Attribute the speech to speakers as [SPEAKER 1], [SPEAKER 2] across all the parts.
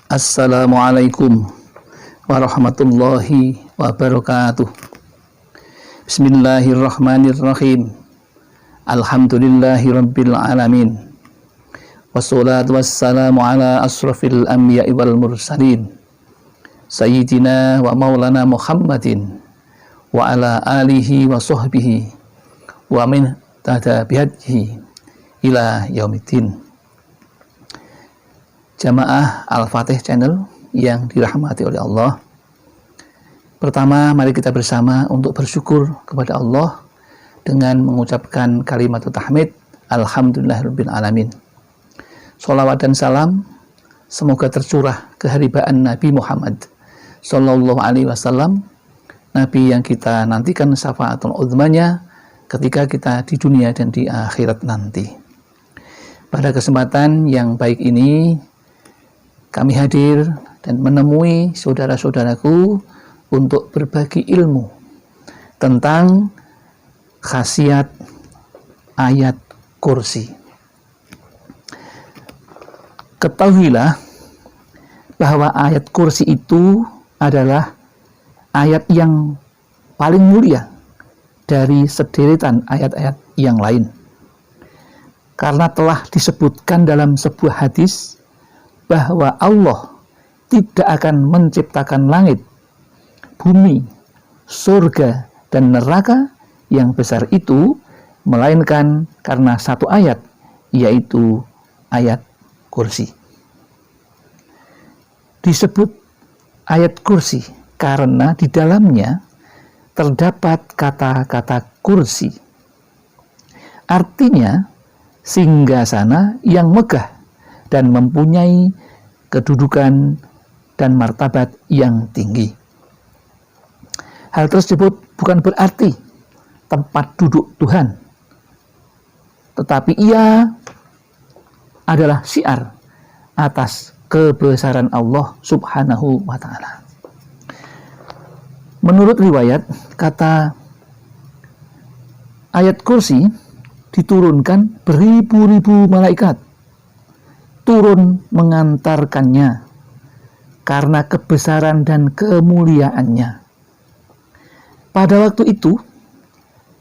[SPEAKER 1] Assalamualaikum warahmatullahi wabarakatuh. Bismillahirrahmanirrahim. Alhamdulillahi rabbil alamin. Wassalatu wassalamu ala asrafil anbiya'i wal mursalin, Sayyidina wa maulana Muhammadin wa ala alihi wa sahbihi wa min tada bihadihi ila yaumiddin. Jamaah Al-Fatih Channel yang dirahmati oleh Allah. Pertama, mari kita bersama untuk bersyukur kepada Allah dengan mengucapkan kalimat tahmid Alhamdulillahirabbil alamin. Sholawat dan salam semoga tercurah keharibaan Nabi Muhammad Sallallahu Alaihi Wasallam, Nabi yang kita nantikan syafaatul uzmanya ketika kita di dunia dan di akhirat nanti. Pada kesempatan yang baik ini, kami hadir dan menemui saudara-saudaraku untuk berbagi ilmu tentang khasiat ayat kursi. Ketahuilah bahwa ayat kursi itu adalah ayat yang paling mulia dari sederetan ayat-ayat yang lain. Karena telah disebutkan dalam sebuah hadis bahwa Allah tidak akan menciptakan langit, bumi, surga, dan neraka yang besar itu, melainkan karena satu ayat, yaitu ayat kursi. Disebut ayat kursi karena di dalamnya terdapat kata-kata kursi. Artinya, singgasana yang megah dan mempunyai kedudukan dan martabat yang tinggi. Hal tersebut bukan berarti tempat duduk Tuhan, tetapi ia adalah syiar atas kebesaran Allah Subhanahu wa Ta'ala. Menurut riwayat, kata ayat kursi diturunkan beribu-ribu malaikat turun mengantarkannya karena kebesaran dan kemuliaannya. Pada waktu itu,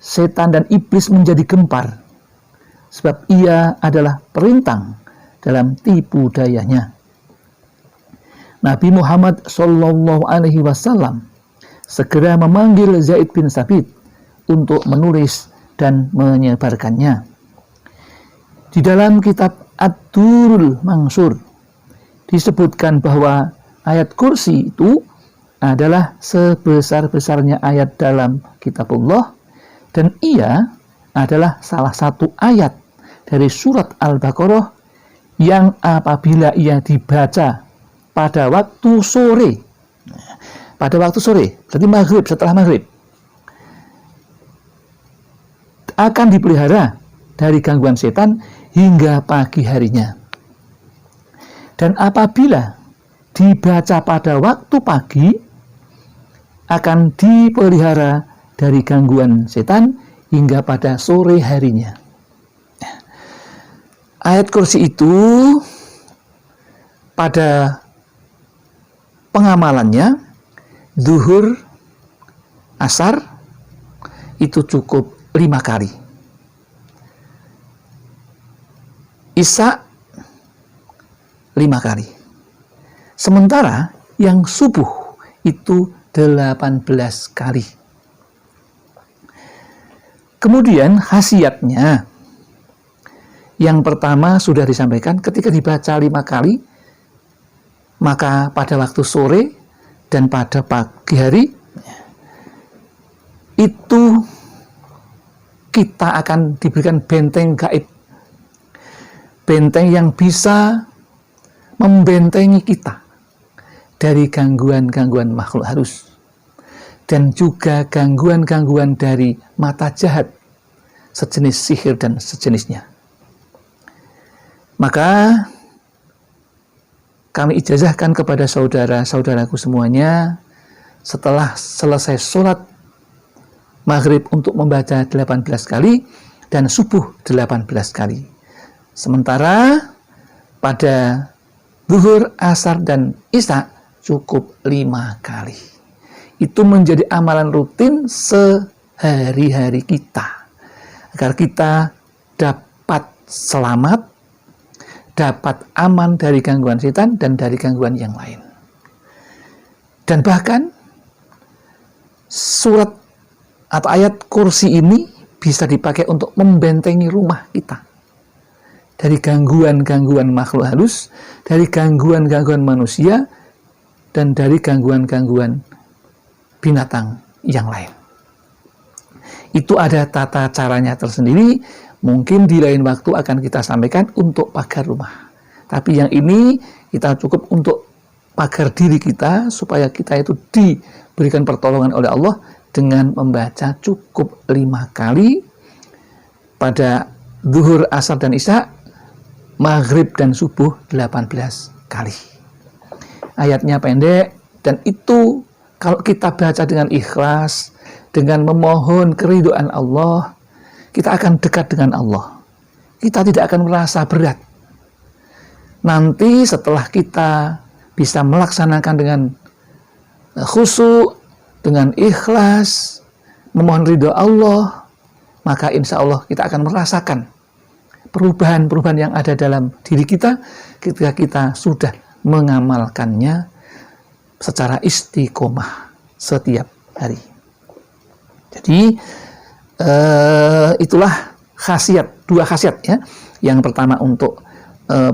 [SPEAKER 1] setan dan iblis menjadi gempar sebab ia adalah perintang dalam tipu dayanya. Nabi Muhammad Sallallahu Alaihi Wasallam segera memanggil Zaid bin Sabit untuk menulis dan menyebarkannya. Di dalam kitab Ad-Durrul Mansur disebutkan bahwa ayat kursi itu adalah sebesar-besarnya ayat dalam kitabullah, dan ia adalah salah satu ayat dari surat Al-Baqarah yang apabila ia dibaca pada waktu sore, berarti maghrib, setelah maghrib, akan dipelihara dari gangguan setan hingga pagi harinya. Dan apabila dibaca pada waktu pagi, akan dipelihara dari gangguan setan hingga pada sore harinya. Ayat kursi itu pada pengamalannya zuhur, asar itu cukup 5 kali. Isya 5 kali. Sementara yang subuh itu 18 kali. Kemudian khasiatnya, yang pertama sudah disampaikan, ketika dibaca 5 kali, maka pada waktu sore dan pada pagi hari itu kita akan diberikan benteng gaib, benteng yang bisa membentengi kita dari gangguan-gangguan makhluk halus dan juga gangguan-gangguan dari mata jahat sejenis sihir dan sejenisnya. Maka kami ijazahkan kepada saudara-saudaraku semuanya, setelah selesai sholat maghrib untuk membaca 18 kali dan subuh 18 kali. Sementara pada Zuhur, asar, dan isya cukup 5 kali. Itu menjadi amalan rutin sehari-hari kita, agar kita dapat selamat, dapat aman dari gangguan setan dan dari gangguan yang lain. Dan bahkan surat atau ayat kursi ini bisa dipakai untuk membentengi rumah kita dari gangguan-gangguan makhluk halus, dari gangguan-gangguan manusia, dan dari gangguan-gangguan binatang yang lain. Itu ada tata caranya tersendiri, mungkin di lain waktu akan kita sampaikan untuk pagar rumah. Tapi yang ini kita cukup untuk pagar diri kita, supaya kita itu diberikan pertolongan oleh Allah dengan membaca cukup 5 kali pada zuhur, asar, dan isya, maghrib dan subuh 18 kali. Ayatnya pendek, dan itu kalau kita baca dengan ikhlas, dengan memohon keridhaan Allah, kita akan dekat dengan Allah. Kita tidak akan merasa berat. Nanti setelah kita bisa melaksanakan dengan khusyuk, dengan ikhlas, memohon ridho Allah, maka insya Allah kita akan merasakan perubahan-perubahan yang ada dalam diri kita ketika kita sudah mengamalkannya secara istiqomah setiap hari. Jadi itulah dua khasiat ya. Yang pertama untuk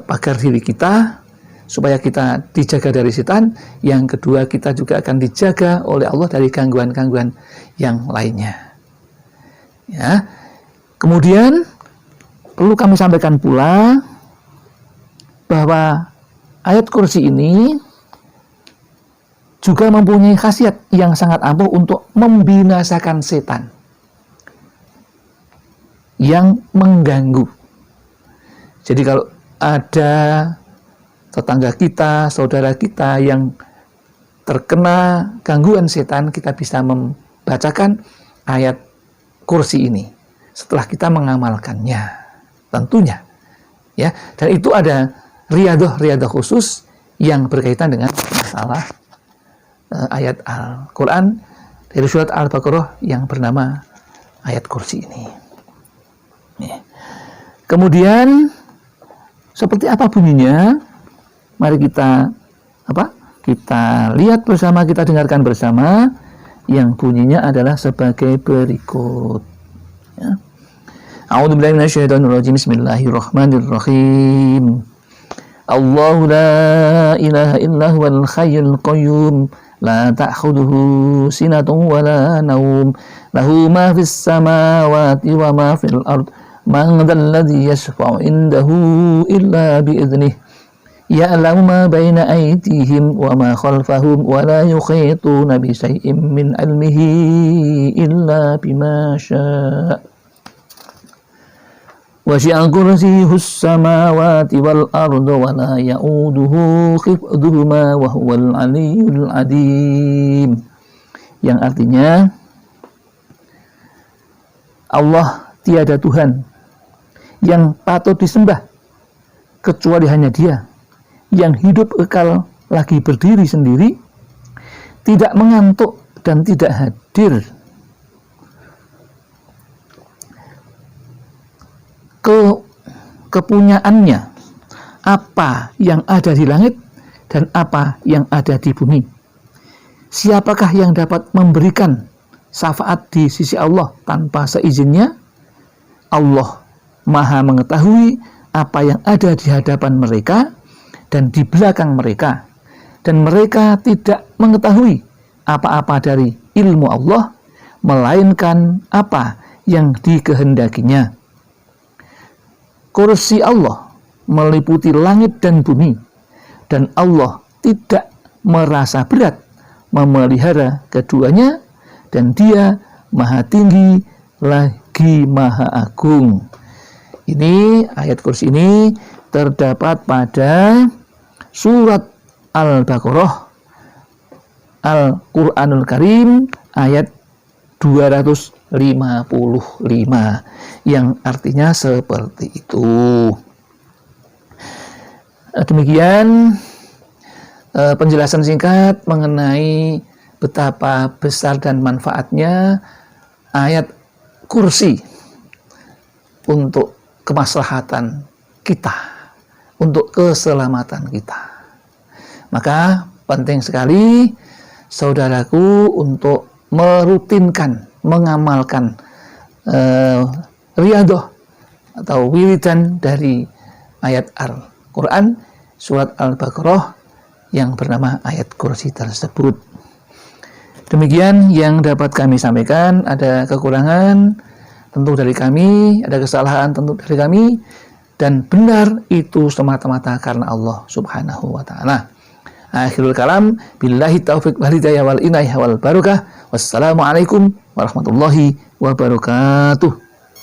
[SPEAKER 1] pagar diri kita supaya kita dijaga dari setan. Yang kedua, kita juga akan dijaga oleh Allah dari gangguan-gangguan yang lainnya. Ya. Kemudian perlu kami sampaikan pula bahwa ayat kursi ini juga mempunyai khasiat yang sangat ampuh untuk membinasakan setan yang mengganggu. Jadi kalau ada tetangga kita, saudara kita yang terkena gangguan setan, kita bisa membacakan ayat kursi ini setelah kita mengamalkannya, tentunya ya. Dan itu ada riadah khusus yang berkaitan dengan masalah ayat Al-Quran dari surat Al-Baqarah yang bernama ayat kursi ini. Kemudian seperti apa bunyinya? Mari kita lihat bersama, kita dengarkan bersama. Yang bunyinya adalah sebagai berikut. Ya. A'udzubillahi minasyaitonirrajim. Bismillahirrahmanirrahim. Allahu la ilaha illa huwal hayyul qayyum la ta'khudhuhu sinatun wa la nawm lahu ma fis samawati wa ma fil ard man dhal ladzi yashfa'u indahu illa bi idnihi ya'lamu ma baina aydihim wa ma khalfahum wa la yuhituna bi shay'in min 'ilmihi illa bima syaa' wasi'a kursiyyuhus samawati wal arda wa la ya'uduhu hifdhuhuma wa huwal 'aliyyul 'azim. Yang artinya, Allah tiada Tuhan yang patut disembah kecuali hanya Dia, yang hidup kekal lagi berdiri sendiri, tidak mengantuk dan tidak hadir. Kepunyaannya apa yang ada di langit dan apa yang ada di bumi. Siapakah yang dapat memberikan syafaat di sisi Allah tanpa seizinnya? Allah Maha mengetahui apa yang ada di hadapan mereka dan di belakang mereka, dan mereka tidak mengetahui apa-apa dari ilmu Allah melainkan apa yang dikehendakinya. Kursi Allah meliputi langit dan bumi, dan Allah tidak merasa berat memelihara keduanya, dan Dia Maha Tinggi lagi Maha Agung. Ini ayat kursi ini terdapat pada surat Al-Baqarah, Al-Quranul Karim ayat 255 yang artinya seperti itu. Demikian penjelasan singkat mengenai betapa besar dan manfaatnya ayat kursi untuk kemaslahatan kita, untuk keselamatan kita. Maka penting sekali saudaraku untuk merutinkan, mengamalkan riyadhah atau wiridan dari ayat Al-Quran surat Al-Baqarah yang bernama ayat kursi tersebut. Demikian yang dapat kami sampaikan. Ada kekurangan tentu dari kami, ada kesalahan tentu dari kami, dan benar itu semata-mata karena Allah Subhanahu wa ta'ala. Akhirul kalam, billahi taufiq wal hidayah wal inayah wal barakah. Wassalamualaikum warahmatullahi wabarakatuh.